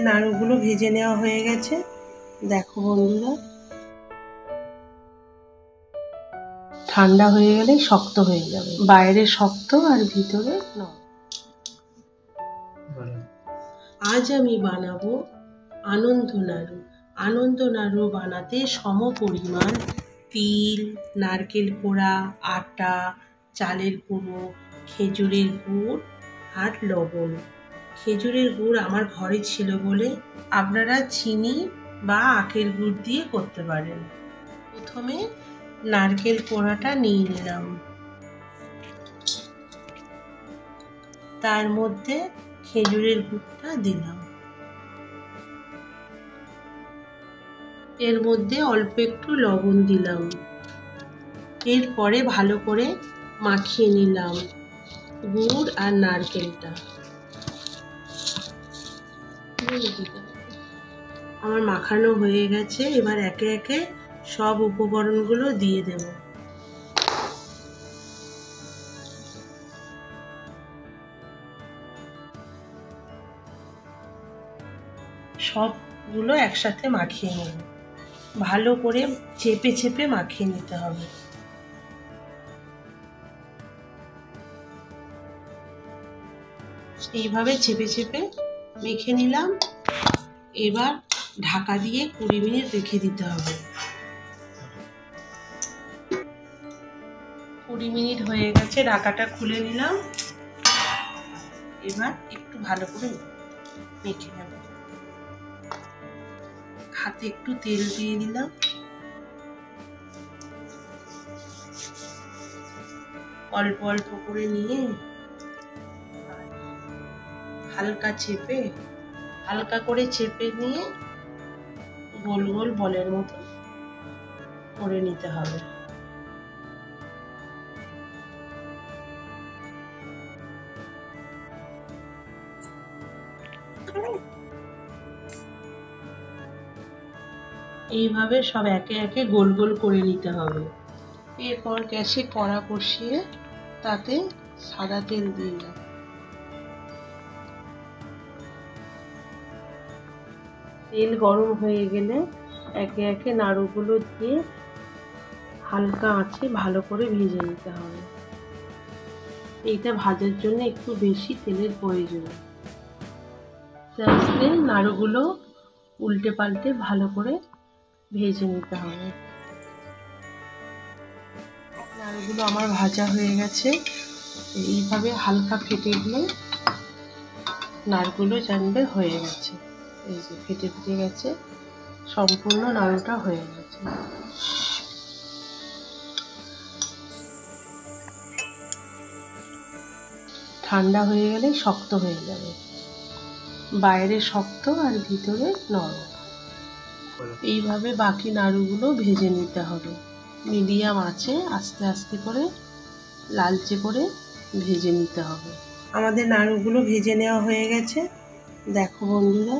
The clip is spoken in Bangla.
নাড়ুগুলো ভেজে নেওয়া হয়ে গেছে। দেখো বন্ধুরা, ঠান্ডা হয়ে গেলে শক্ত হয়ে যাবে, বাইরে শক্ত আর ভিতরে নরম। আজ আমি বানাবো আনন্দ নাড়ু। আনন্দ নাড়ু বানাতে সম পরিমাণ তিল, নারকেল কোড়া, আটা, চালের গুঁড়ো, খেজুরের গুড় আর লবণ। খেজুরের গুড় আমার ঘরে ছিল বলে আপনারা চিনি বা আখের গুড় দিয়ে করতে পারেন। প্রথমে নারকেল কোড়াটা নিয়ে নিলাম, তার মধ্যে খেজুরের গুড়টা দিলাম, এর মধ্যে অল্প একটু লবণ দিলাম। এরপরে ভালো করে মাখিয়ে নিলাম গুড় আর নারকেলটা। আমার মাখানো হয়ে গেছে, এবার একে একে সব উপকরণগুলো দিয়ে দেব। সবগুলো একসাথে মাখিয়ে নেব, ভালো করে চেপে চেপে মাখিয়ে নিতে হবে। এইভাবে চেপে চেপে মেখে নিলাম। এবার ঢাকা দিয়ে 20 মিনিট রেখে দিতে হবে। 20 মিনিট হয়ে গেছে, ঢাকাটা খুলে নিলাম। এবার একটু ভালো করে মেখে নেব। হাতে একটু তেল দিয়ে দিলাম, অল্প অল্প করে নিয়ে হালকা করে চেপে নিয়ে গোল গোল বলের মতো করে নিতে হবে। এইভাবে সব একে একে গোল গোল করে নিতে হবে। এরপর গ্যাসে কড়া বসিয়ে তাতে সাদা তেল দিলাম। তেল গরম হয়ে গেলে একে একে নাড়ুগুলো দিয়ে হালকা আঁচে ভালো করে ভেজে নিতে হবে। এইটা ভাজার জন্য একটু বেশি তেলের প্রয়োজন। আস্তে আস্তে নাড়ুগুলো উল্টে পাল্টে ভালো করে ভেজে নিতে হবে। নাড়ুগুলো আমার ভাজা হয়ে গেছে। এইভাবে হালকা ফেটে গেলে নাড়ুগুলো জানবে হয়ে গেছে। এই যে ফেটে ফেটে গেছে, সম্পূর্ণ নাড়ুটা হয়ে গেছে। ঠান্ডা হয়ে গেলে শক্ত হয়ে যাবে, বাইরে শক্ত আর ভিতরে নরম। এইভাবে বাকি নাড়ুগুলো ভেজে নিতে হবে। মিডিয়াম আঁচে আস্তে আস্তে করে লালচে করে ভেজে নিতে হবে। আমাদের নাড়ুগুলো ভেজে নেওয়া হয়ে গেছে। দেখো বন্ধুরা,